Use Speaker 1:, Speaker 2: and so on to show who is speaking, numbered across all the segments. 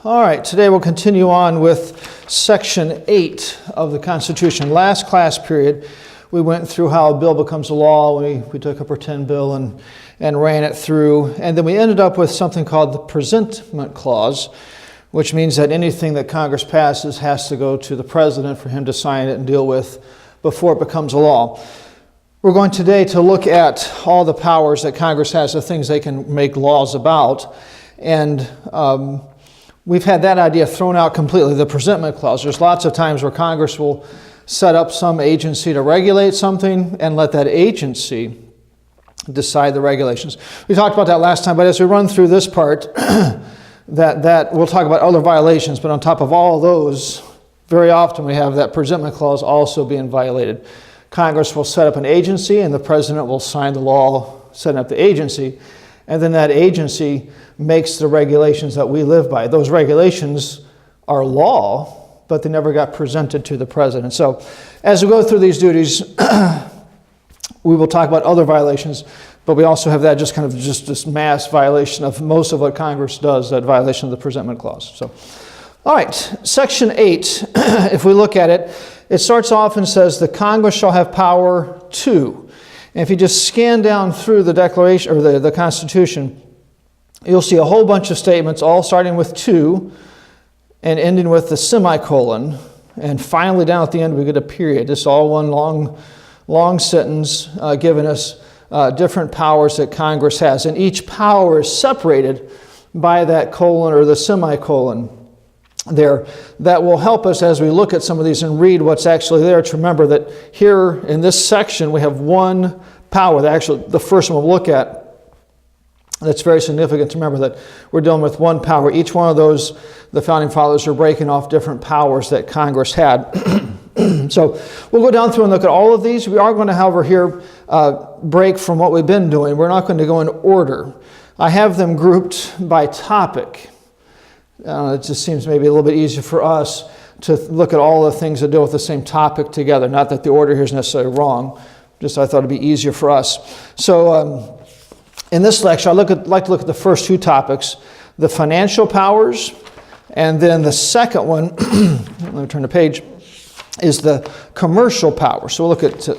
Speaker 1: All right, today we'll continue on with Section 8 of the Constitution. Last class period, we went through how a bill becomes a law. We took a pretend bill and ran it through. And then we ended up with something called the Presentment Clause, which means that anything that Congress passes has to go to the President for him to sign it and deal with before it becomes a law. We're going today to look at all the powers that Congress has, the things they can make laws about. And we've had that idea thrown out completely, the Presentment Clause. There's lots of times where Congress will set up some agency to regulate something and let that agency decide the regulations. We talked about that last time, but as we run through this part, that we'll talk about other violations, but on top of all those, very often we have that Presentment Clause also being violated. Congress will set up an agency and the President will sign the law setting up the agency, and then that agency makes the regulations that we live by. Those regulations are law, but they never got presented to the President. So as we go through these duties, we will talk about other violations, but we also have that just this mass violation of most of what Congress does, that violation of the Presentment Clause. So, all right, Section 8, if we look at it, it starts off and says, the Congress shall have power to. And if you just scan down through the Declaration, or the Constitution, you'll see a whole bunch of statements, all starting with to, and ending with the semicolon, and finally down at the end we get a period. This is all one long sentence giving us different powers that Congress has. And each power is separated by that colon or the semicolon there. That will help us as we look at some of these and read what's actually there, to remember that here in this section we have one power, the first one we'll look at. That's very significant to remember, that we're dealing with one power. Each one of those, the Founding Fathers are breaking off different powers that Congress had. So we'll go down through and look at all of these. We are going to, however, here break from what we've been doing. We're not going to go in order. I have them grouped by topic. It just seems maybe a little bit easier for us to look at all the things that deal with the same topic together. Not that the order here is necessarily wrong, just I thought it'd be easier for us. So in this lecture, I'd like to look at the first two topics, the financial powers, and then the second one, let me turn the page, is the commercial powers. So we'll look at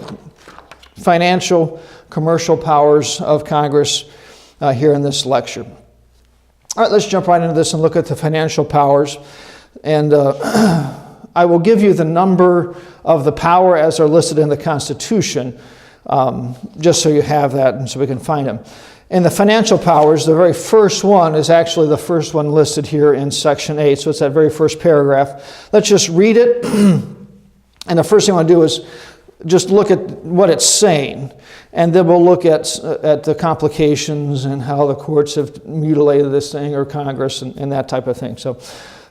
Speaker 1: financial, commercial powers of Congress here in this lecture. All right, let's jump right into this and look at the financial powers. And I will give you the number of the power as they're listed in the Constitution, just so you have that and so we can find them. In the financial powers, the very first one is actually the first one listed here in Section 8, so it's that very first paragraph. Let's just read it, and the first thing I want to do is just look at what it's saying, and then we'll look at the complications and how the courts have mutilated this thing, or Congress, and that type of thing. So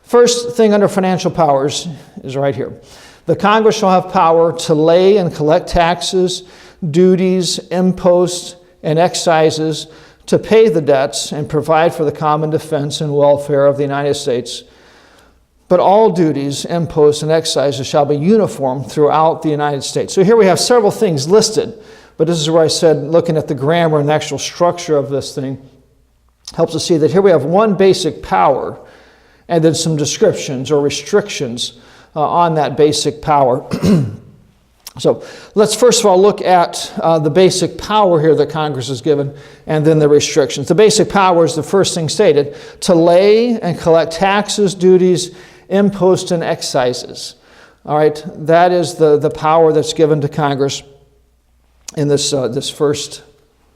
Speaker 1: first thing under financial powers is right here. The Congress shall have power to lay and collect taxes, duties, imposts, and excises, to pay the debts and provide for the common defense and welfare of the United States. But all duties, imposts, and excises shall be uniform throughout the United States. So here we have several things listed, but this is where I said, looking at the grammar and the actual structure of this thing, helps us see that here we have one basic power, and then some descriptions or restrictions on that basic power. So let's first of all look at the basic power here that Congress is given, and then the restrictions. The basic power is the first thing stated, to lay and collect taxes, duties, imposts, and excises. All right, that is the power that's given to Congress in this first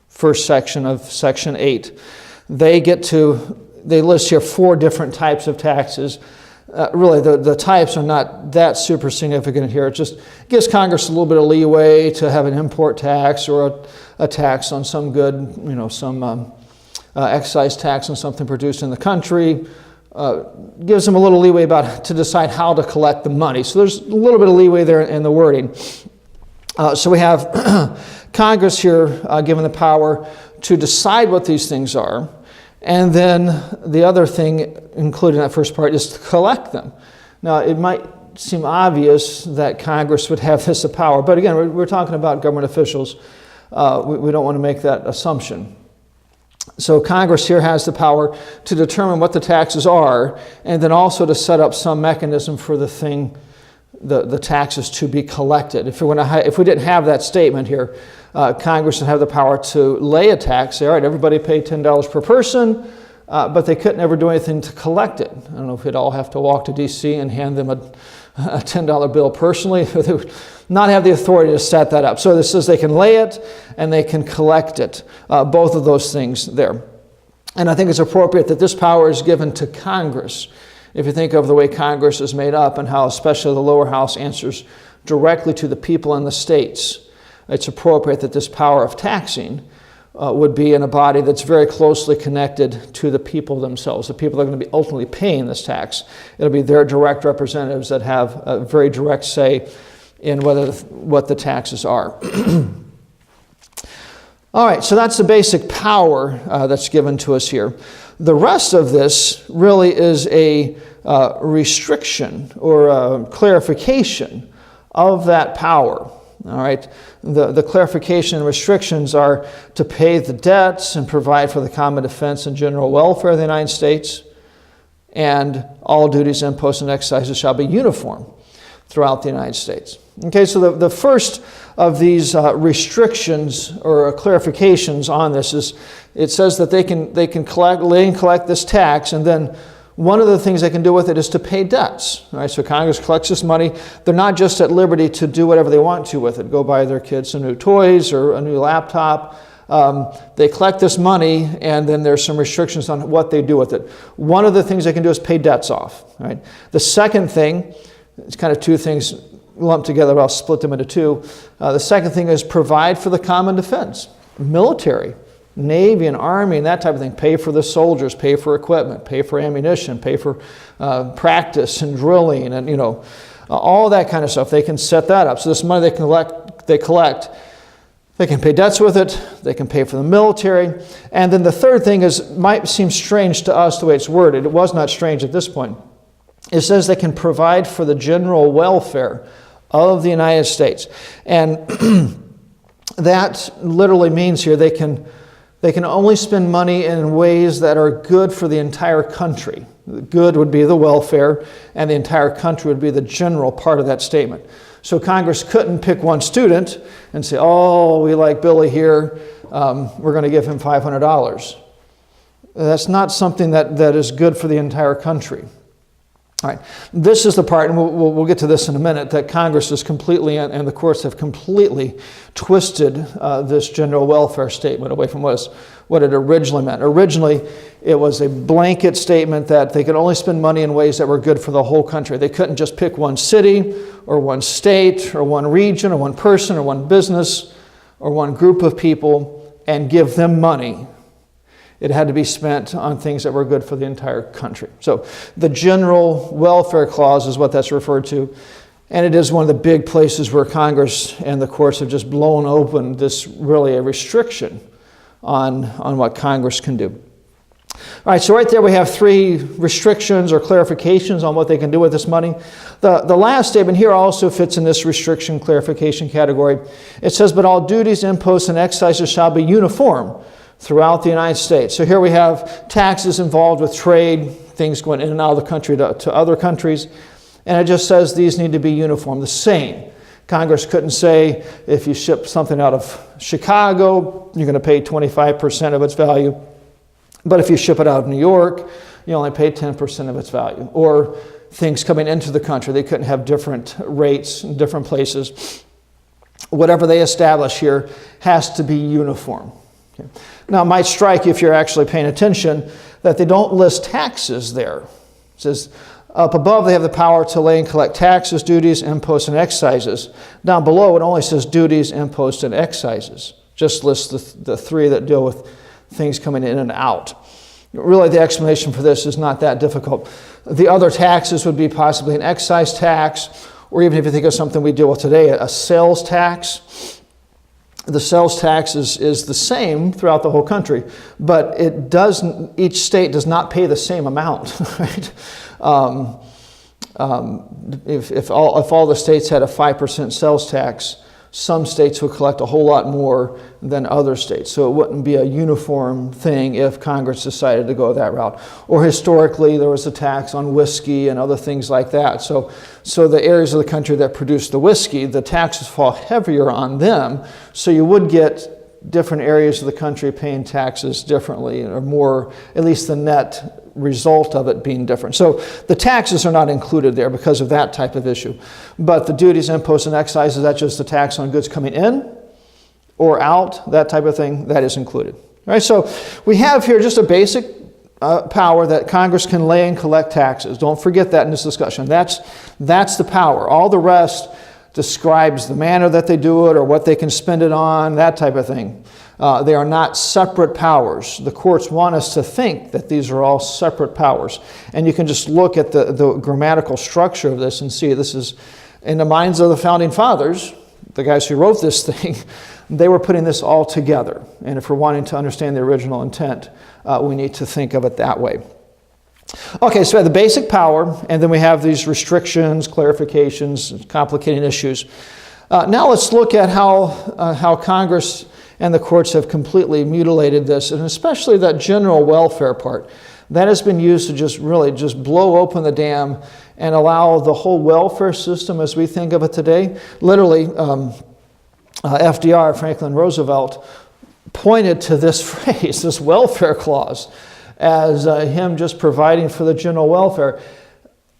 Speaker 1: section of Section 8. They list here 4 different types of taxes. Really, the types are not that super significant here. It just gives Congress a little bit of leeway to have an import tax or a tax on some good, some excise tax on something produced in the country. Gives them a little leeway to decide how to collect the money. So there's a little bit of leeway there in the wording. So we have Congress here given the power to decide what these things are. And then the other thing included in that first part is to collect them. Now, it might seem obvious that Congress would have this power, but again, we're talking about government officials. We don't want to make that assumption. So Congress here has the power to determine what the taxes are, and then also to set up some mechanism for the taxes to be collected. If we didn't have that statement here, Congress would have the power to lay a tax, say, all right, everybody pay $10 per person, but they couldn't ever do anything to collect it. I don't know if we'd all have to walk to D.C. and hand them a $10 bill personally. They would not have the authority to set that up. So this says they can lay it and they can collect it, both of those things there. And I think it's appropriate that this power is given to Congress. If you think of the way Congress is made up and how especially the lower house answers directly to the people in the states, it's appropriate that this power of taxing would be in a body that's very closely connected to the people themselves. The people that are going to be ultimately paying this tax. It'll be their direct representatives that have a very direct say in what the taxes are. All right, so that's the basic power that's given to us here. The rest of this really is a restriction or a clarification of that power. All right, the clarification and restrictions are to pay the debts and provide for the common defense and general welfare of the United States, and all duties, imposts, and excises shall be uniform throughout the United States. Okay, so the first of these restrictions or clarifications on this is it says that they can collect this tax, and then one of the things they can do with it is to pay debts. Right? So Congress collects this money. They're not just at liberty to do whatever they want to with it, go buy their kids some new toys or a new laptop. They collect this money, and then there's some restrictions on what they do with it. One of the things they can do is pay debts off. Right? The second thing, it's kind of two things lumped together, but I'll split them into two. The second thing is provide for the common defense, military. Navy and Army and that type of thing, pay for the soldiers, pay for equipment, pay for ammunition, pay for practice and drilling and, all that kind of stuff. They can set that up. So this money they collect, they can pay debts with it, they can pay for the military. And then the third thing might seem strange to us the way it's worded. It was not strange at this point. It says they can provide for the general welfare of the United States. And that literally means here they can only spend money in ways that are good for the entire country. The good would be the welfare, and the entire country would be the general part of that statement. So Congress couldn't pick one student and say, oh, we like Billy here, we're going to give him $500. That's not something that is good for the entire country. All right, this is the part, and we'll get to this in a minute, that Congress is completely, and the courts have completely twisted this general welfare statement away from what it originally meant. Originally, it was a blanket statement that they could only spend money in ways that were good for the whole country. They couldn't just pick one city, or one state, or one region, or one person, or one business, or one group of people, and give them money. It had to be spent on things that were good for the entire country. So the general welfare clause is what that's referred to. And it is one of the big places where Congress and the courts have just blown open this really a restriction on what Congress can do. All right, so right there we have three restrictions or clarifications on what they can do with this money. The last statement here also fits in this restriction clarification category. It says, but all duties, imposts, and excises shall be uniform throughout the United States. So here we have taxes involved with trade, things going in and out of the country to other countries, and it just says these need to be uniform, the same. Congress couldn't say if you ship something out of Chicago, you're going to pay 25% of its value, but if you ship it out of New York, you only pay 10% of its value. Or things coming into the country, they couldn't have different rates in different places. Whatever they establish here has to be uniform. Okay. Now, it might strike you if you're actually paying attention that they don't list taxes there. It says up above they have the power to lay and collect taxes, duties, imposts, and excises. Down below it only says duties, imposts, and excises. Just lists the three that deal with things coming in and out. Really, the explanation for this is not that difficult. The other taxes would be possibly an excise tax, or even if you think of something we deal with today, a sales tax. The sales tax is the same throughout the whole country, but each state does not pay the same amount, right? If all the states had a 5% sales tax, Some states would collect a whole lot more than other states. So it wouldn't be a uniform thing if Congress decided to go that route. Or historically, there was a tax on whiskey and other things like that. So the areas of the country that produce the whiskey, the taxes fall heavier on them. So you would get different areas of the country paying taxes differently, or more, at least the net result of it being different. So the taxes are not included there because of that type of issue. But the duties, imposts, and excises, that's just the tax on goods coming in or out, that type of thing, that is included. All right, so we have here just a basic power that Congress can lay and collect taxes. Don't forget that in this discussion. That's the power. All the rest describes the manner that they do it or what they can spend it on, that type of thing. They are not separate powers. The courts want us to think that these are all separate powers. And you can just look at the grammatical structure of this and see this is, in the minds of the founding fathers, the guys who wrote this thing, they were putting this all together. And if we're wanting to understand the original intent, we need to think of it that way. Okay, so we have the basic power, and then we have these restrictions, clarifications, complicating issues. Now let's look at how Congress and the courts have completely mutilated this, and especially that general welfare part. That has been used to just blow open the dam and allow the whole welfare system as we think of it today. Literally, FDR, Franklin Roosevelt, pointed to this phrase, this welfare clause, as him just providing for the general welfare,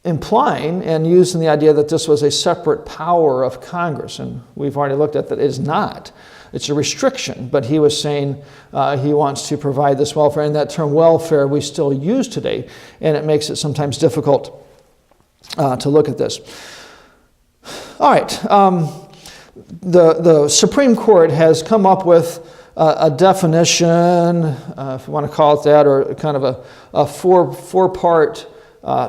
Speaker 1: implying and using the idea that this was a separate power of Congress. And we've already looked at that it is not. It's a restriction, but he was saying he wants to provide this welfare. And that term welfare we still use today, and it makes it sometimes difficult to look at this. All right, the Supreme Court has come up with a definition, if you want to call it that, or kind of a four-part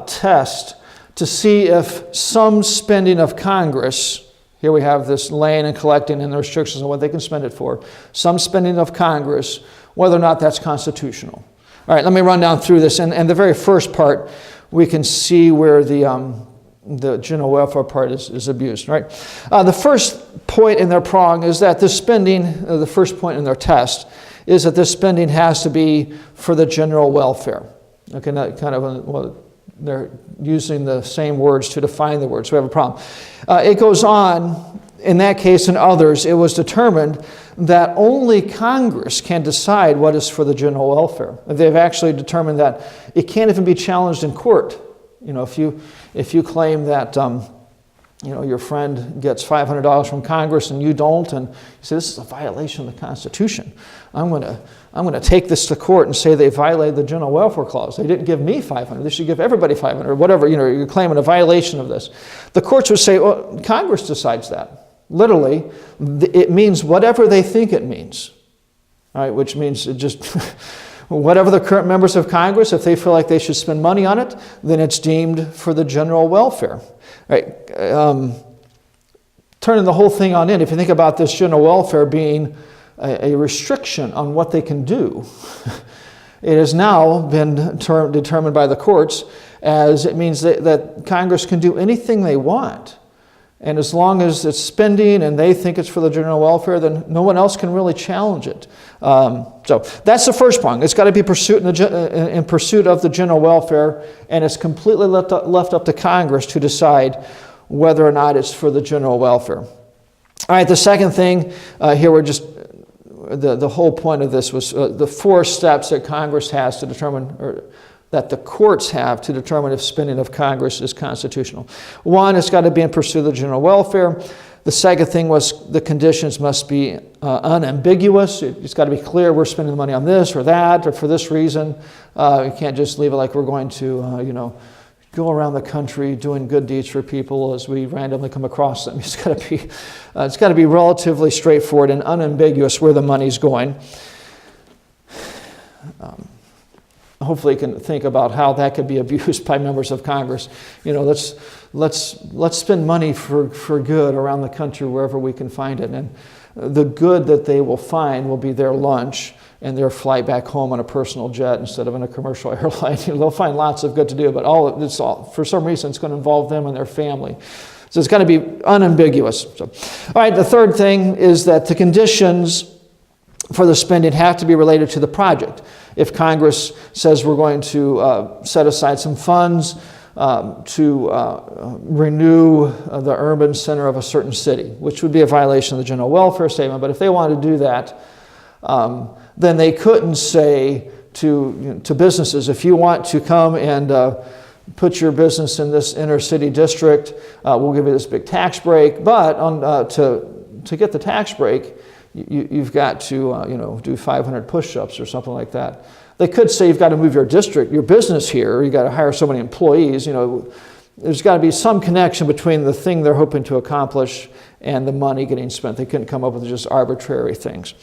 Speaker 1: test to see if some spending of Congress, here we have this laying and collecting and the restrictions on what they can spend it for, some spending of Congress, whether or not that's constitutional. All right, let me run down through this. And the very first part, we can see where the general welfare part is abused, right? The first point in their prong is that this spending, the first point in their test, is that this spending has to be for the general welfare. Okay, that kind of, well, they're using the same words to define the words, so we have a problem. It goes on, in that case and others, it was determined that only Congress can decide what is for the general welfare. They've actually determined that it can't even be challenged in court. You know, if you claim that your friend gets $500 from Congress and you don't, and you say this is a violation of the Constitution, I'm going to take this to court and say they violated the general welfare clause. They didn't give me $500. They should give everybody $500 or whatever. You know, you're claiming a violation of this. The courts would say, well, Congress decides that. Literally, it means whatever they think it means. All right, which means it just whatever the current members of Congress, if they feel like they should spend money on it, then it's deemed for the general welfare. Right? Turning the whole thing on end, if you think about this general welfare being a restriction on what they can do, it has now been determined by the courts as it means that Congress can do anything they want. And as long as it's spending and they think it's for the general welfare, then no one else can really challenge it. So that's the first prong. It's got to be in pursuit of the general welfare, and it's completely left up to Congress to decide whether or not it's for the general welfare. All right, the second thing, here we're just, the whole point of this was the 4 steps that Congress has to determine, or that the courts have to determine if spending of Congress is constitutional. 1, it's got to be in pursuit of the general welfare. The second thing was the conditions must be unambiguous. It's got to be clear we're spending the money on this or that or for this reason. You can't just leave it like we're going to, go around the country doing good deeds for people as we randomly come across them. It's got to be relatively straightforward and unambiguous where the money's going. Hopefully you can think about how that could be abused by members of Congress. You know, let's spend money for good around the country wherever we can find it. And the good that they will find will be their lunch and their flight back home on a personal jet instead of in a commercial airline. They'll find lots of good to do, but for some reason it's going to involve them and their family. So it's got to be unambiguous. So, all right, the third thing is that the conditions for the spending have to be related to the project. If Congress says we're going to set aside some funds to renew the urban center of a certain city, which would be a violation of the general welfare statement, but if they wanted to do that, then they couldn't say to businesses, if you want to come and put your business in this inner city district, we'll give you this big tax break, but to get the tax break, you've got to do 500 push-ups or something like that. They could say you've got to move your district, your business here, or you've got to hire so many employees. There's got to be some connection between the thing they're hoping to accomplish and the money getting spent. They couldn't come up with just arbitrary things.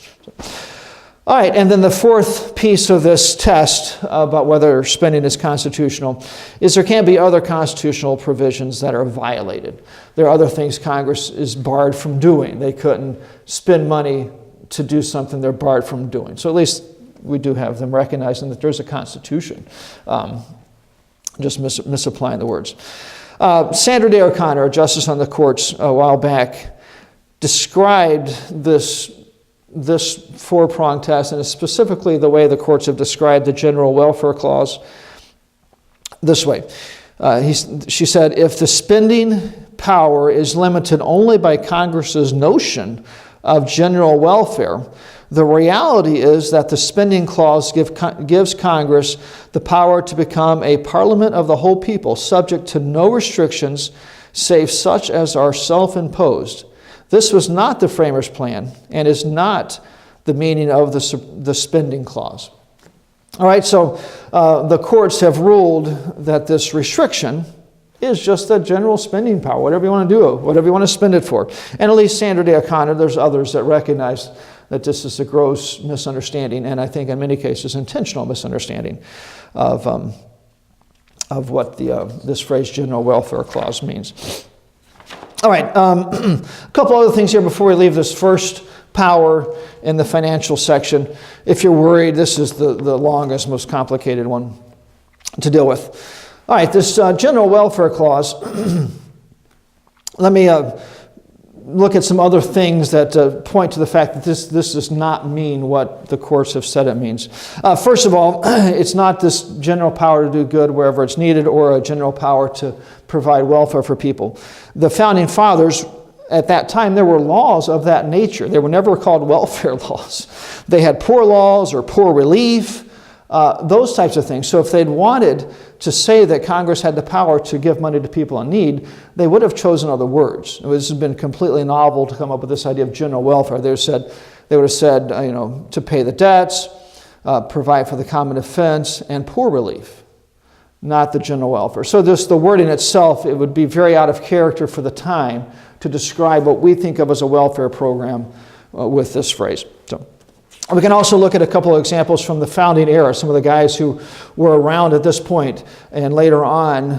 Speaker 1: All right, and then the fourth piece of this test about whether spending is constitutional is there can't be other constitutional provisions that are violated. There are other things Congress is barred from doing. They couldn't spend money to do something they're barred from doing. So at least we do have them recognizing that there's a constitution, just misapplying the words. Sandra Day O'Connor, a justice on the courts a while back, described this four-pronged test, and specifically the way the courts have described the general welfare clause this way. She said, if the spending power is limited only by Congress's notion of general welfare, the reality is that the spending clause gives Congress the power to become a parliament of the whole people, subject to no restrictions save such as are self-imposed. This was not the framers' plan and is not the meaning of the spending clause. All right, so the courts have ruled that this restriction is just a general spending power, whatever you want to do, whatever you want to spend it for. And at least Sandra Day O'Connor, there's others that recognize that this is a gross misunderstanding, and I think in many cases intentional misunderstanding of what this phrase general welfare clause means. All right, a couple other things here before we leave this first power in the financial section. If you're worried, this is the longest, most complicated one to deal with. All right, this general welfare clause, let me look at some other things that point to the fact that this does not mean what the courts have said it means. First of all, it's not this general power to do good wherever it's needed or a general power to provide welfare for people. The founding fathers, at that time, there were laws of that nature. They were never called welfare laws. They had poor laws or poor relief, those types of things. So if they'd wanted to say that Congress had the power to give money to people in need, they would have chosen other words. This has been completely novel to come up with this idea of general welfare. They would have said, to pay the debts, provide for the common defense, and poor relief, not the general welfare. So the wording itself, it would be very out of character for the time to describe what we think of as a welfare program with this phrase. So we can also look at a couple of examples from the founding era, some of the guys who were around at this point and later on,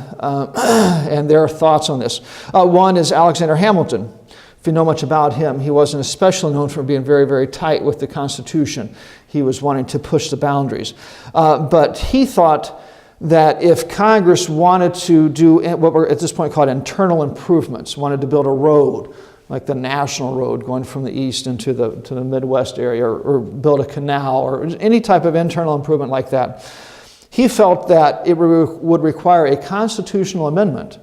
Speaker 1: and their thoughts on this. One is Alexander Hamilton. If you know much about him, he wasn't especially known for being very, very tight with the Constitution. He was wanting to push the boundaries. But he thought that if Congress wanted to do what we're at this point called internal improvements, wanted to build a road, like the National Road going from the east into the Midwest area, or build a canal, or any type of internal improvement like that, he felt that it would require a constitutional amendment.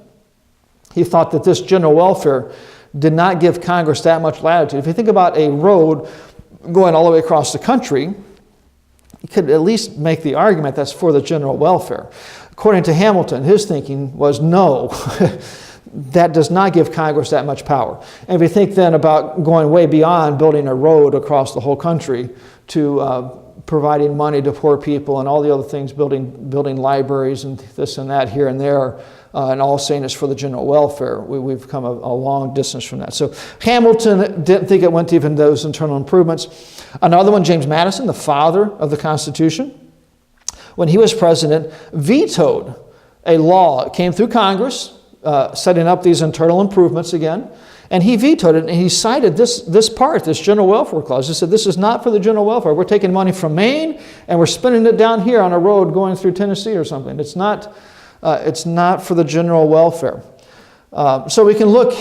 Speaker 1: He thought that this general welfare did not give Congress that much latitude. If you think about a road going all the way across the country, you could at least make the argument that's for the general welfare. According to Hamilton, his thinking was no. That does not give Congress that much power. And if you think then about going way beyond building a road across the whole country to providing money to poor people and all the other things, building libraries and this and that here and there, and all saying it's for the general welfare, we've come a long distance from that. So Hamilton didn't think it went to even those internal improvements. Another one, James Madison, the father of the Constitution, when he was president, vetoed a law. It came through Congress, setting up these internal improvements again, and he vetoed it, and he cited this part, this general welfare clause. He said, this is not for the general welfare. We're taking money from Maine, and we're spending it down here on a road going through Tennessee or something. It's not for the general welfare. So we can look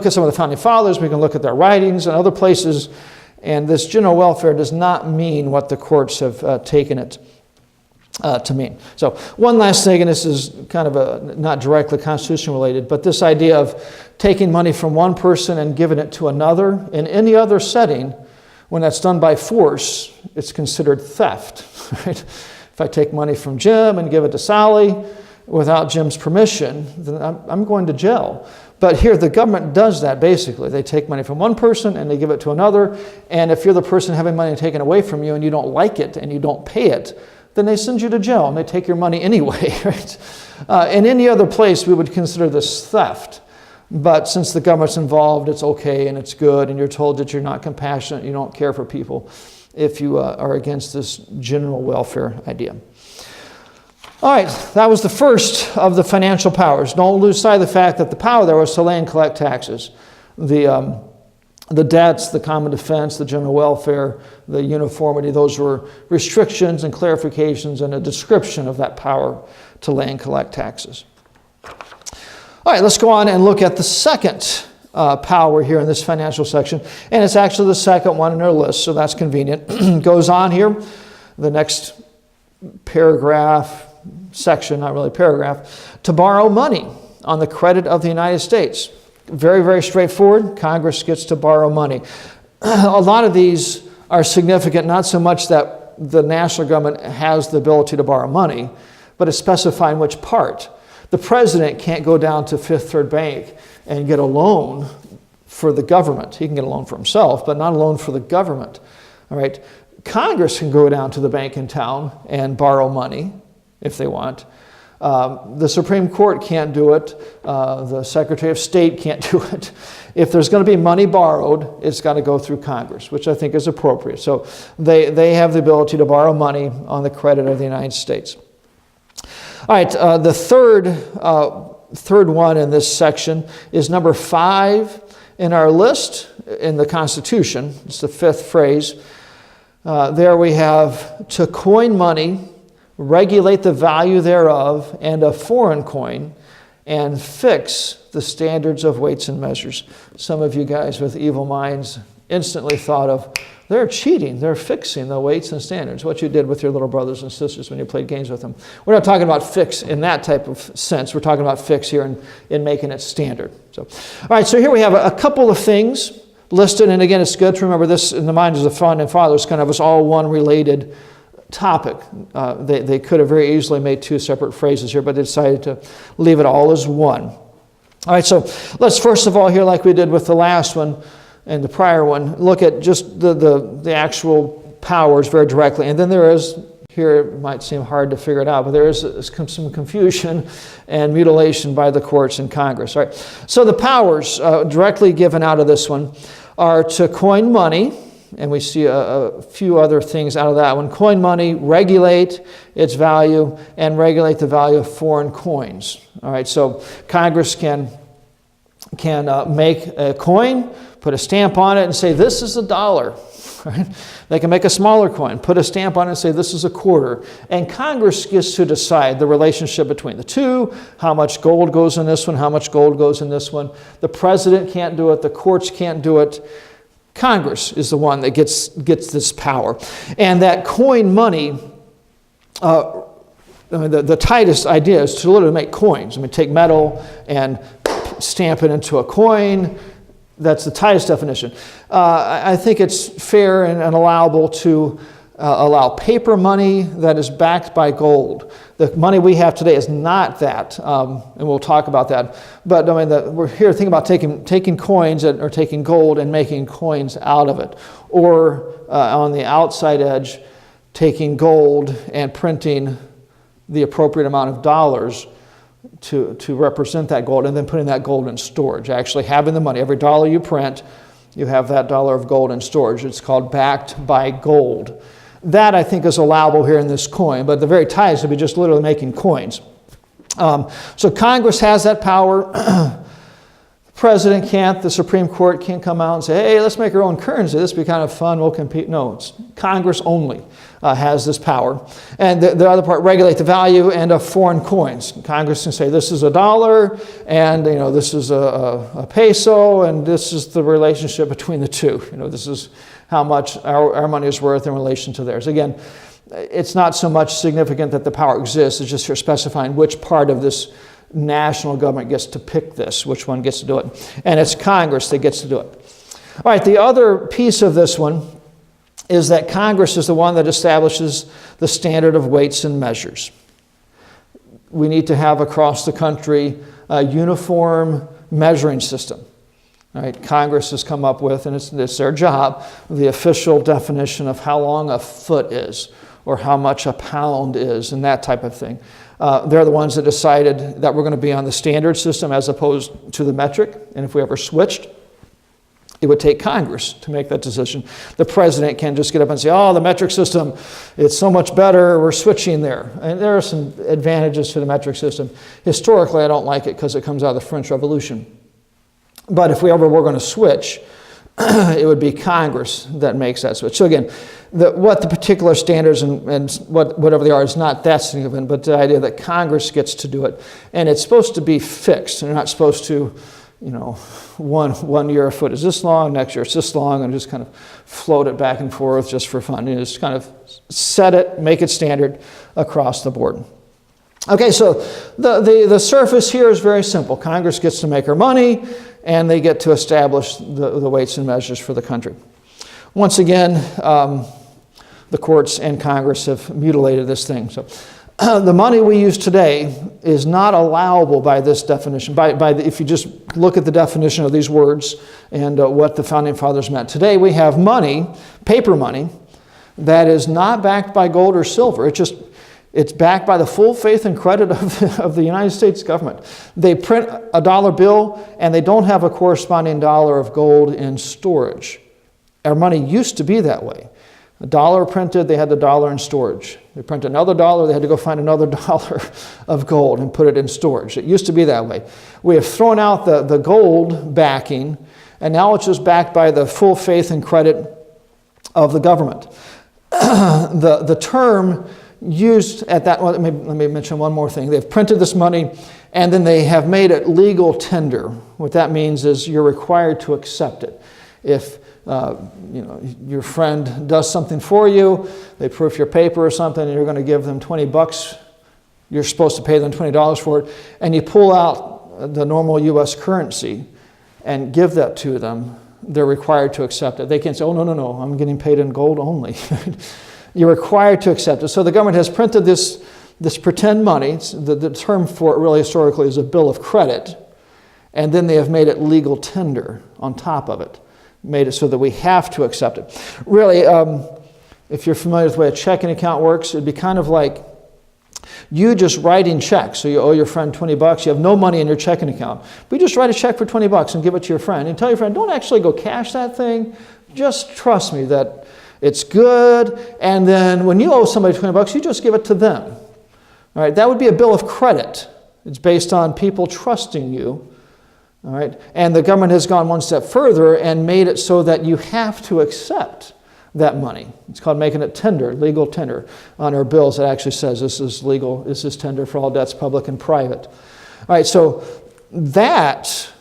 Speaker 1: at some of the founding fathers, we can look at their writings and other places, and this general welfare does not mean what the courts have taken it to mean. So one last thing, and this is kind of not directly Constitution related, but this idea of taking money from one person and giving it to another in any other setting, when that's done by force, it's considered theft. Right? If I take money from Jim and give it to Sally without Jim's permission, then I'm going to jail. But here the government does that basically. They take money from one person and they give it to another, and if you're the person having money taken away from you and you don't like it and you don't pay it, then they send you to jail and they take your money anyway. Right? In any other place we would consider this theft. But since the government's involved, it's okay and it's good, and you're told that you're not compassionate, you don't care for people if you are against this general welfare idea. All right, that was the first of the financial powers. Don't lose sight of the fact that the power there was to lay and collect taxes. The debts, the common defense, the general welfare, the uniformity, those were restrictions and clarifications and a description of that power to lay and collect taxes. All right, let's go on and look at the second power here in this financial section. And it's actually the second one in our list, so that's convenient. Goes on here, the next paragraph, section, not really paragraph, to borrow money on the credit of the United States. Very, very straightforward. Congress gets to borrow money. A lot of these are significant, not so much that the national government has the ability to borrow money, but it's specifying which part. The president can't go down to Fifth Third Bank and get a loan for the government. He can get a loan for himself, but not a loan for the government. All right. Congress can go down to the bank in town and borrow money if they want. The Supreme Court can't do it. The Secretary of State can't do it. If there's going to be money borrowed, it's got to go through Congress, which I think is appropriate. So they have the ability to borrow money on the credit of the United States. All right, the third one in this section is number 5 in our list in the Constitution. It's the 5th phrase. There we have to coin money, regulate the value thereof, and a foreign coin, and fix the standards of weights and measures. Some of you guys with evil minds instantly thought of, they're cheating, they're fixing the weights and standards, what you did with your little brothers and sisters when you played games with them. We're not talking about fix in that type of sense. We're talking about fix here in making it standard. So, all right, so here we have a couple of things listed, and again, it's good to remember this in the minds of the founding fathers, kind of as all one related topic. They could have very easily made 2 separate phrases here, but they decided to leave it all as one. All right, so let's first of all here, like we did with the last one and the prior one, look at just the actual powers very directly. And then there is, here it might seem hard to figure it out, but there is some confusion and mutilation by the courts and Congress. All right, so the powers directly given out of this one are to coin money, and we see a few other things out of that one. Coin money, regulate its value, and regulate the value of foreign coins. All right, so Congress can make a coin, put a stamp on it, and say, this is $1. Right? They can make a smaller coin, put a stamp on it, and say, this is $0.25. And Congress gets to decide the relationship between the two, how much gold goes in this one, how much gold goes in this one. The president can't do it. The courts can't do it. Congress is the one that gets this power. And that coin money, the tightest idea is to literally make coins. I mean, take metal and stamp it into a coin. That's the tightest definition. I think it's fair and allowable to allow paper money that is backed by gold. The money we have today is not that, and we'll talk about that. But I mean, we're here thinking about taking coins or taking gold and making coins out of it, or on the outside edge, taking gold and printing the appropriate amount of dollars to represent that gold, and then putting that gold in storage. Actually having the money, every dollar you print, you have that dollar of gold in storage. It's called backed by gold. That, I think, is allowable here in this coin, but the very tightest would be just literally making coins. So Congress has that power. The President can't, the Supreme Court can't come out and say, hey, let's make our own currency. This would be kind of fun. We'll compete. No, it's Congress only has this power. And the other part, regulate the value and of foreign coins. Congress can say this is $1 and this is a peso and this is the relationship between the two. This is how much our money is worth in relation to theirs. Again, it's not so much significant that the power exists. It's just here specifying which part of this national government gets to pick this, which one gets to do it. And it's Congress that gets to do it. All right, the other piece of this one is that Congress is the one that establishes the standard of weights and measures. We need to have across the country a uniform measuring system. All right, Congress has come up with, and it's their job, the official definition of how long a foot is or how much a pound is and that type of thing. They're the ones that decided that we're going to be on the standard system as opposed to the metric. And if we ever switched, it would take Congress to make that decision. The president can't just get up and say, oh, the metric system, it's so much better, we're switching there. And there are some advantages to the metric system. Historically, I don't like it because it comes out of the French Revolution. But if we ever were going to switch, it would be Congress that makes that switch. So again, what the particular standards and whatever they are is not that significant, but the idea that Congress gets to do it. And it's supposed to be fixed. They're not supposed to, one year a foot is this long, next year it's this long, and just kind of float it back and forth just for fun. Just kind of set it, make it standard across the board. Okay, so the surface here is very simple. Congress gets to make our money, and they get to establish the weights and measures for the country. Once again, the courts and Congress have mutilated this thing. So the money we use today is not allowable by this definition. If you just look at the definition of these words and what the Founding Fathers meant. Today we have money, paper money, that is not backed by gold or silver. It's backed by the full faith and credit of the United States government. They print a dollar bill, and they don't have a corresponding dollar of gold in storage. Our money used to be that way. A dollar printed, they had the dollar in storage. They print another dollar, they had to go find another dollar of gold and put it in storage. It used to be that way. We have thrown out the gold backing, and now it's just backed by the full faith and credit of the government. The term used at that, well, let me mention one more thing. They've printed this money, and then they have made it legal tender. What that means is you're required to accept it. If your friend does something for you, they proof your paper or something, and you're going to give them $20, you're supposed to pay them $20 for it, and you pull out the normal U.S. currency and give that to them, they're required to accept it. They can't say, oh, no, I'm getting paid in gold only. You're required to accept it. So the government has printed this pretend money. The term for it really historically is a bill of credit. And then they have made it legal tender on top of it. Made it so that we have to accept it. Really, if you're familiar with the way a checking account works, it'd be kind of like you just writing checks. So you owe your friend $20. You have no money in your checking account. But you just write a check for $20 and give it to your friend. And tell your friend, don't actually go cash that thing. Just trust me that it's good, and then when you owe somebody $20, you just give it to them. All right, that would be a bill of credit. It's based on people trusting you. All right, and the government has gone one step further and made it so that you have to accept that money. It's called making it tender, legal tender. On our bills, it actually says this is legal, this is tender for all debts, public and private. All right, so that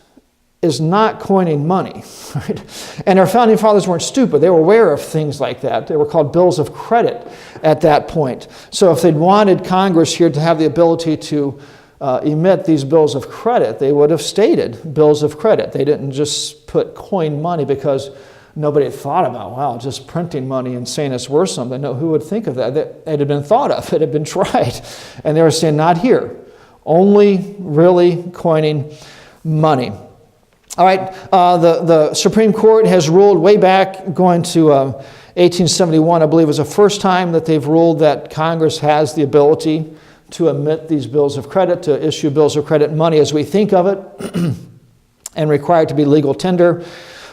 Speaker 1: is not coining money. Right? And our Founding Fathers weren't stupid. They were aware of things like that. They were called bills of credit at that point. So if they'd wanted Congress here to have the ability to emit these bills of credit, they would have stated bills of credit. They didn't just put coin money because nobody had thought about, wow, just printing money and saying it's worth something. No, who would think of that? It had been thought of. It had been tried. And they were saying, not here. Only really coining money. All right, the Supreme Court has ruled way back, going to 1871, I believe, was the first time that they've ruled that Congress has the ability to emit these bills of credit, to issue bills of credit money as we think of it, and required to be legal tender.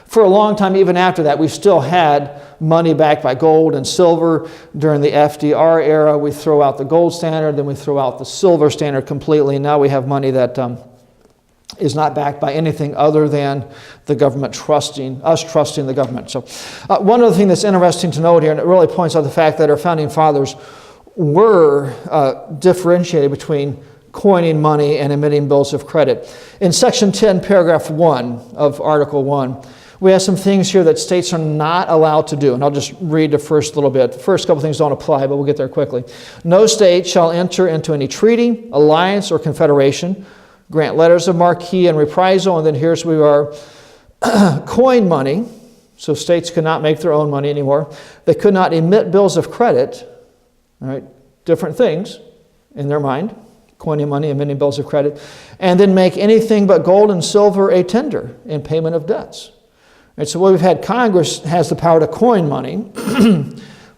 Speaker 1: For a long time, even after that, we still had money backed by gold and silver. During the FDR era, we throw out the gold standard, then we throw out the silver standard completely, and now we have money that is not backed by anything other than the government trusting the government. So one other thing that's interesting to note here, and it really points out the fact that our founding fathers were differentiated between coining money and emitting bills of credit. In Section 10, Paragraph 1 of Article 1, we have some things here that states are not allowed to do, and I'll just read the first little bit. The first couple things don't apply, but we'll get there quickly. No state shall enter into any treaty, alliance, or confederation, grant letters of marque and reprisal, and then here's where we are, coin money, so states could not make their own money anymore. They could not emit bills of credit, all right, different things in their mind, coining money, emitting bills of credit, and then make anything but gold and silver a tender in payment of debts. Right, so what we've had, Congress has the power to coin money,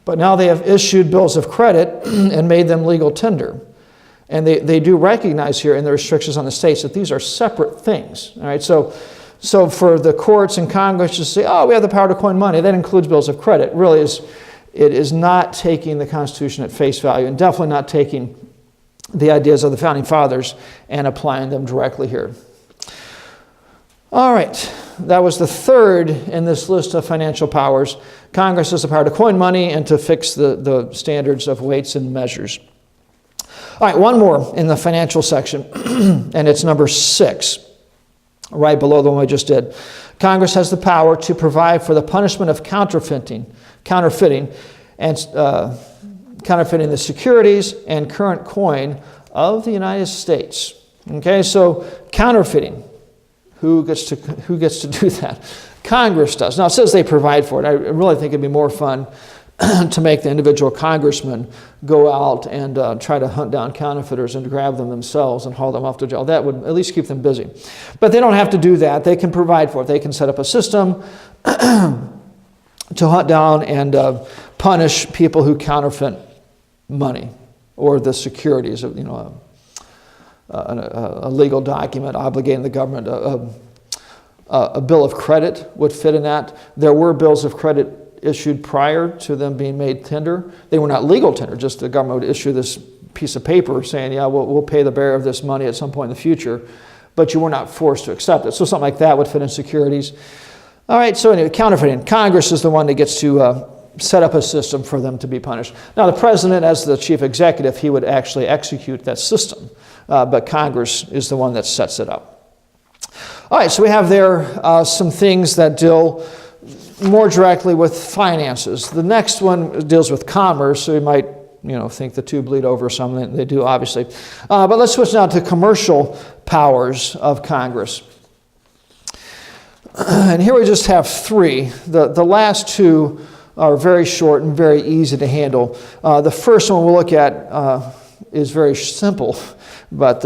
Speaker 1: but now they have issued bills of credit and made them legal tender. And they do recognize here in the restrictions on the states that these are separate things. All right, so for the courts and Congress to say, oh, we have the power to coin money, that includes bills of credit, really it is not taking the Constitution at face value and definitely not taking the ideas of the Founding Fathers and applying them directly here. All right, that was the third in this list of financial powers. Congress has the power to coin money and to fix the standards of weights and measures. All right, one more in the financial section, and it's number 6, right below the one we just did. Congress has the power to provide for the punishment of counterfeiting, and counterfeiting the securities and current coin of the United States. Okay, so counterfeiting, who gets to do that? Congress does. Now it says they provide for it. I really think it'd be more fun to make the individual congressman go out and try to hunt down counterfeiters and grab them themselves and haul them off to jail. That would at least keep them busy. But they don't have to do that. They can provide for it. They can set up a system to hunt down and punish people who counterfeit money or the securities of, a legal document obligating the government. A bill of credit would fit in that. There were bills of credit issued prior to them being made tender. They were not legal tender, just the government would issue this piece of paper saying, yeah, we'll pay the bearer of this money at some point in the future, but you were not forced to accept it. So something like that would fit in securities. All right, so anyway, counterfeiting. Congress is the one that gets to set up a system for them to be punished. Now, the president, as the chief executive, he would actually execute that system, but Congress is the one that sets it up. All right, so we have there some things that deal more directly with finances. The next one deals with commerce, so you might think the two bleed over something. They do, obviously. But let's switch now to commercial powers of Congress. And here we just have 3. The last 2 are very short and very easy to handle. The first one we'll look at is very simple, but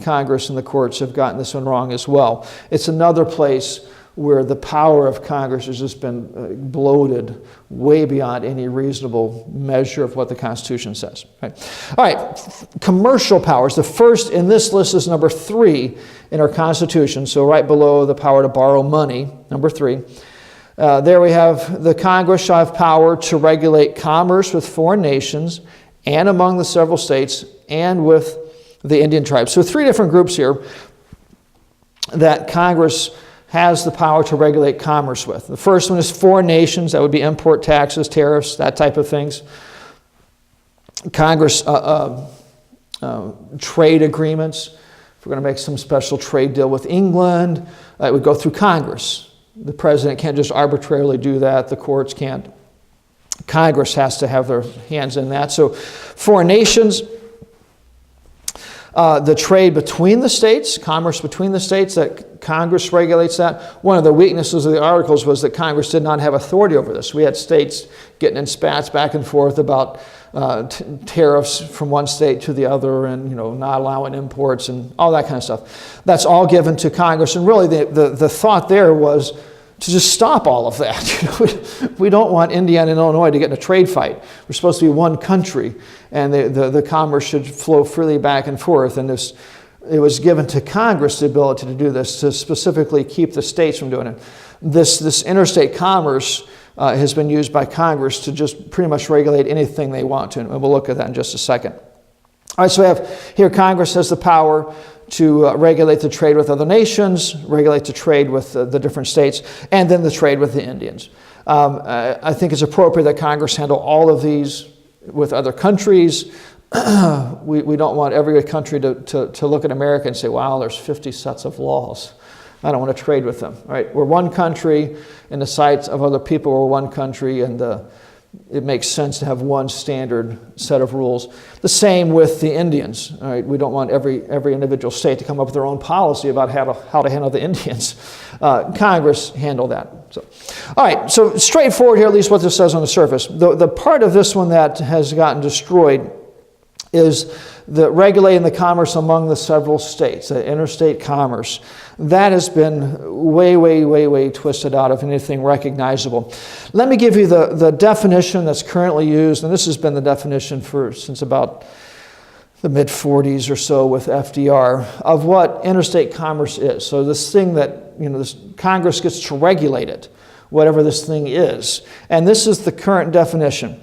Speaker 1: Congress and the courts have gotten this one wrong as well. It's another place where the power of Congress has just been bloated way beyond any reasonable measure of what the Constitution says. Right? All right, commercial powers. The first in this list is number 3 in our Constitution, so right below the power to borrow money, number 3. There we have the Congress shall have power to regulate commerce with foreign nations and among the several states and with the Indian tribes. So 3 different groups here that Congress has the power to regulate commerce with. The first one is foreign nations. That would be import taxes, tariffs, that type of things. Congress, trade agreements. If we're going to make some special trade deal with England, it would go through Congress. The president can't just arbitrarily do that. The courts can't. Congress has to have their hands in that. So foreign nations, the trade between the states, commerce between the states, that Congress regulates that. One of the weaknesses of the articles was that Congress did not have authority over this. We had states getting in spats back and forth about tariffs from one state to the other and not allowing imports and all that kind of stuff. That's all given to Congress. And really the thought there was to just stop all of that. We don't want Indiana and Illinois to get in a trade fight. We're supposed to be one country, and the commerce should flow freely back and forth. And it was given to Congress the ability to do this, to specifically keep the states from doing it. This interstate commerce has been used by Congress to just pretty much regulate anything they want to, and we'll look at that in just a second. All right, so we have here Congress has the power regulate the trade with other nations, regulate the trade with the different states, and then the trade with the Indians. I think it's appropriate that Congress handle all of these with other countries. We don't want every country to look at America and say, wow, there's 50 sets of laws. I don't want to trade with them. Right? We're one country in the sights of other people. We're one country, and it makes sense to have one standard set of rules. The same with the Indians. All right? We don't want every individual state to come up with their own policy about how to handle the Indians. Congress handle that. So, all right, so straightforward here, at least what this says on the surface. The part of this one that has gotten destroyed is the regulating the commerce among the several states, the interstate commerce. That has been way twisted out of anything recognizable. Let me give you the definition that's currently used, and this has been the definition since about the mid-40s or so with FDR, of what interstate commerce is. So this thing that, this Congress gets to regulate it, whatever this thing is. And this is the current definition.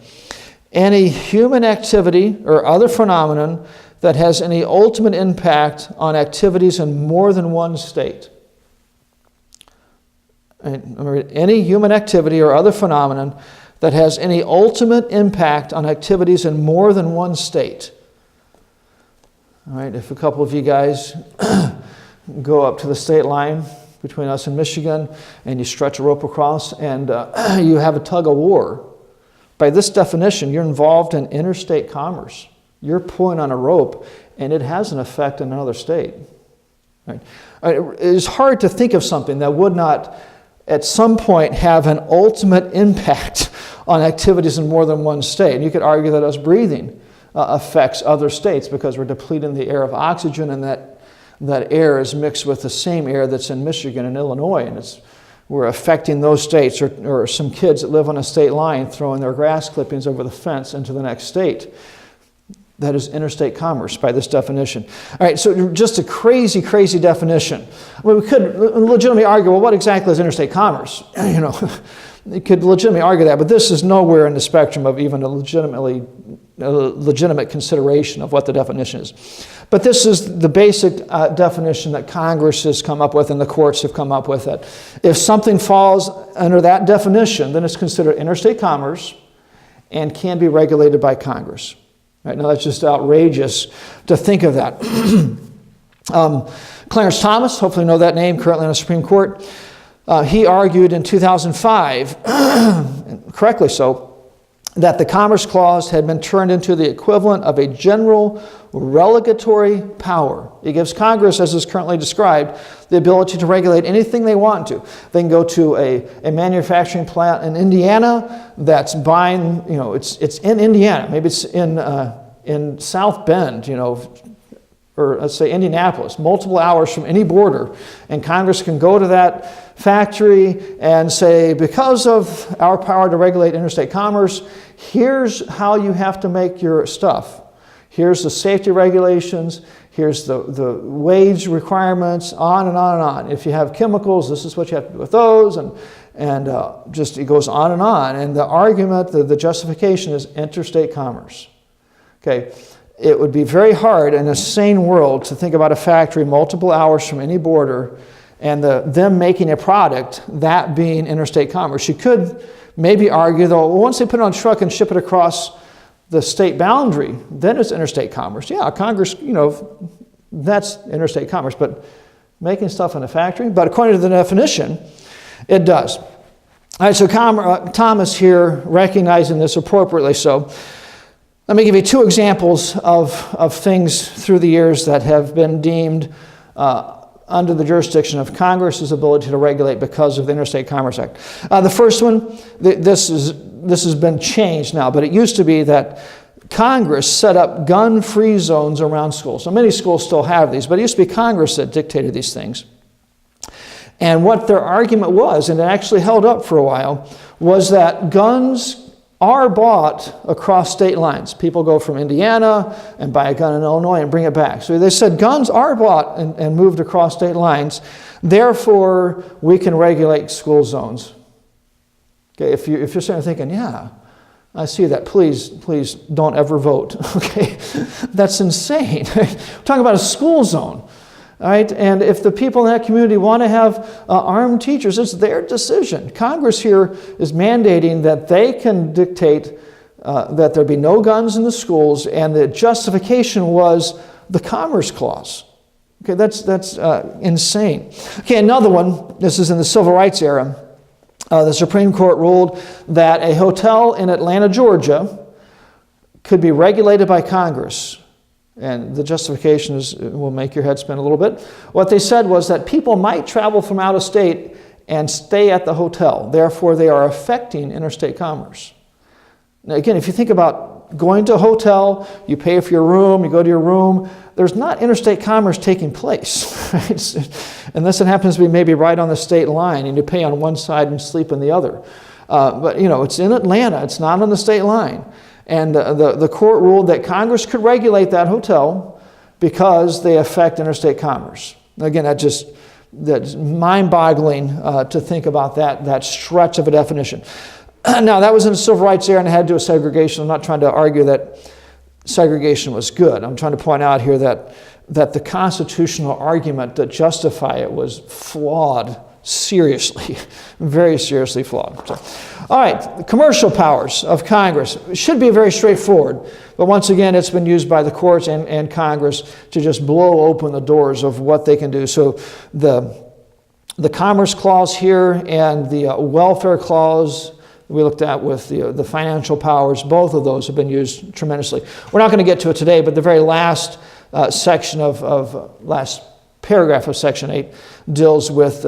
Speaker 1: Any human activity or other phenomenon that has any ultimate impact on activities in more than one state. Any human activity or other phenomenon that has any ultimate impact on activities in more than one state. All right, if a couple of you guys go up to the state line between us and Michigan and you stretch a rope across and you have a tug of war, by this definition, you're involved in interstate commerce. You're pulling on a rope, and it has an effect in another state. Right? It's hard to think of something that would not, at some point, have an ultimate impact on activities in more than one state. And you could argue that us breathing affects other states because we're depleting the air of oxygen, and that air is mixed with the same air that's in Michigan and Illinois, and we're affecting those states, or some kids that live on a state line throwing their grass clippings over the fence into the next state. That is interstate commerce by this definition. All right, so just a crazy definition. We could legitimately argue, well, what exactly is interstate commerce? You could legitimately argue that, but this is nowhere in the spectrum of even a legitimate consideration of what the definition is. But this is the basic definition that Congress has come up with and the courts have come up with. That if something falls under that definition, then it's considered interstate commerce and can be regulated by Congress. Right? Now that's just outrageous to think of that. Clarence Thomas, hopefully you know that name, currently on the Supreme Court, he argued in 2005, correctly so, that the Commerce Clause had been turned into the equivalent of a general relegatory power. It gives Congress, as is currently described, the ability to regulate anything they want to. They can go to a manufacturing plant in Indiana that's buying, it's in Indiana. Maybe it's in South Bend, or let's say Indianapolis, multiple hours from any border. And Congress can go to that factory and say, because of our power to regulate interstate commerce, here's how you have to make your stuff. Here's the safety regulations. Here's the wage requirements, on and on and on. If you have chemicals, this is what you have to do with those. And just it goes on and on. And the argument, the justification is interstate commerce. Okay. It would be very hard in a sane world to think about a factory multiple hours from any border and them making a product, that being interstate commerce. You could maybe argue, though, once they put it on a truck and ship it across the state boundary, then it's interstate commerce. Yeah, Congress, that's interstate commerce, but making stuff in a factory? But according to the definition, it does. All right, so Thomas here, recognizing this appropriately so, let me give you two examples of things through the years that have been deemed under the jurisdiction of Congress's ability to regulate because of the Interstate Commerce Act. The first one, this has been changed now, but it used to be that Congress set up gun-free zones around schools. So many schools still have these, but it used to be Congress that dictated these things. And what their argument was, and it actually held up for a while, was that guns are bought across state lines. People go from Indiana and buy a gun in Illinois and bring it back. So they said guns are bought and moved across state lines. Therefore, we can regulate school zones. Okay, if you're sitting there thinking, yeah, I see that. Please don't ever vote. Okay, that's insane. We're talking about a school zone. All right, and if the people in that community want to have armed teachers, it's their decision. Congress here is mandating that they can dictate that there be no guns in the schools, and the justification was the Commerce Clause. Okay, that's insane. Okay, another one, this is in the Civil Rights era. The Supreme Court ruled that a hotel in Atlanta, Georgia, could be regulated by Congress. And the justification will make your head spin a little bit. What they said was that people might travel from out of state and stay at the hotel. Therefore, they are affecting interstate commerce. Now, again, if you think about going to a hotel, you pay for your room, you go to your room, there's not interstate commerce taking place, right? Unless it happens to be maybe right on the state line and you pay on one side and sleep on the other. But, it's in Atlanta, it's not on the state line. And the court ruled that Congress could regulate that hotel because they affect interstate commerce. Again, that's mind-boggling to think about that stretch of a definition. Now, that was in the Civil Rights era and it had to do with segregation. I'm not trying to argue that segregation was good. I'm trying to point out here that the constitutional argument that justify it was flawed. Seriously, very seriously flawed. So, all right, the commercial powers of Congress should be very straightforward, but once again, it's been used by the courts and Congress to just blow open the doors of what they can do. So the Commerce Clause here and the Welfare Clause we looked at with the financial powers, both of those have been used tremendously. We're not going to get to it today, but the very last section last paragraph of Section 8 deals with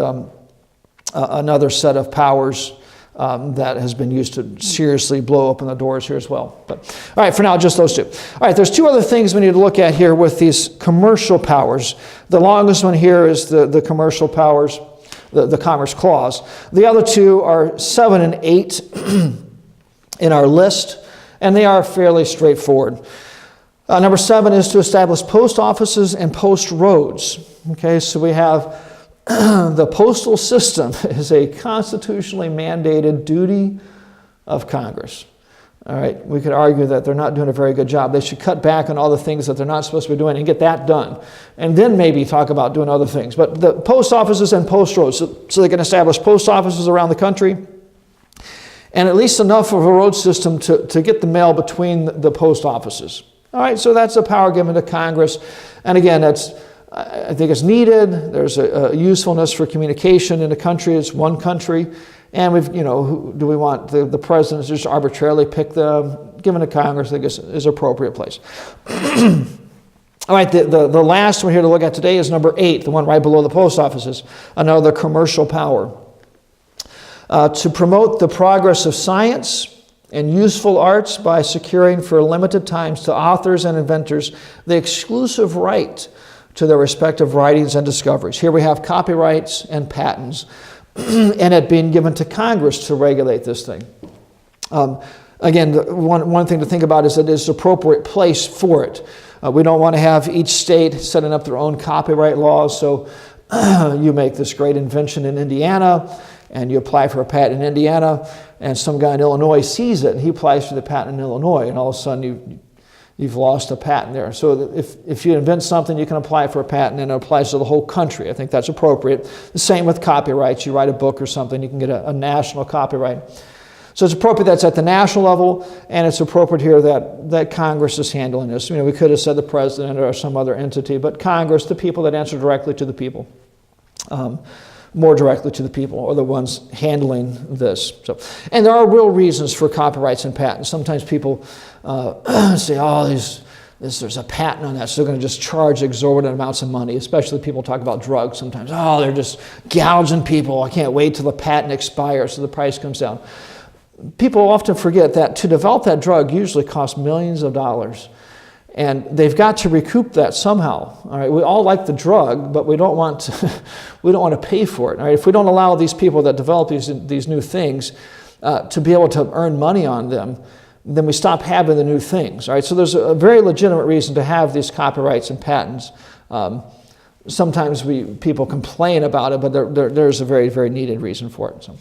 Speaker 1: another set of powers that has been used to seriously blow open the doors here as well. But all right, for now, just those two. All right, there's two other things we need to look at here with these commercial powers. The longest one here is the commercial powers, the Commerce Clause. The other two are 7 and 8 in our list, and they are fairly straightforward. Number 7 is to establish post offices and post roads. Okay, so we have the postal system is a constitutionally mandated duty of Congress. All right, we could argue that they're not doing a very good job. They should cut back on all the things that they're not supposed to be doing and get that done. And then maybe talk about doing other things. But the post offices and post roads, so they can establish post offices around the country and at least enough of a road system to get the mail between the post offices. All right, so that's a power given to Congress. And again, I think it's needed. There's a usefulness for communication in a country. It's one country. And do we want the president to just arbitrarily pick given to Congress, I think is an appropriate place. All right, the last one here to look at today is number 8, the one right below the post offices, another commercial power. To promote the progress of science and useful arts by securing for limited times to authors and inventors the exclusive right to their respective writings and discoveries. Here we have copyrights and patents, and it being given to Congress to regulate this thing. Again, one thing to think about is that there's an appropriate place for it. We don't want to have each state setting up their own copyright laws, so you make this great invention in Indiana, and you apply for a patent in Indiana, and some guy in Illinois sees it, and he applies for the patent in Illinois, and all of a sudden you've lost a patent there. So if you invent something, you can apply for a patent, and it applies to the whole country. I think that's appropriate. The same with copyrights. You write a book or something, you can get a national copyright. So it's appropriate that's at the national level, and it's appropriate here that Congress is handling this. We could have said the president or some other entity, but Congress, the people that answer directly to the people. More directly to the people, or the ones handling this. And there are real reasons for copyrights and patents. Sometimes people say, there's a patent on that, so they're going to just charge exorbitant amounts of money, especially people talk about drugs sometimes. They're just gouging people. I can't wait till the patent expires so the price comes down. People often forget that to develop that drug usually costs millions of dollars. And they've got to recoup that somehow. All right, we all like the drug, but we don't want to pay for it. All right, if we don't allow these people that develop these new things to be able to earn money on them, then we stop having the new things. All right, so there's a very legitimate reason to have these copyrights and patents. Sometimes people complain about it, but there's a very, very needed reason for it. So.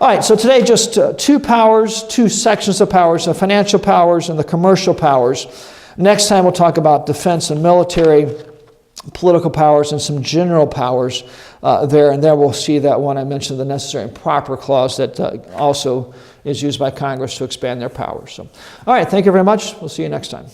Speaker 1: All right, so today just two sections of powers, the financial powers and the commercial powers. Next time we'll talk about defense and military, political powers and some general powers there. And there we'll see that one I mentioned, the necessary and proper clause that also is used by Congress to expand their powers. So, all right, thank you very much. We'll see you next time.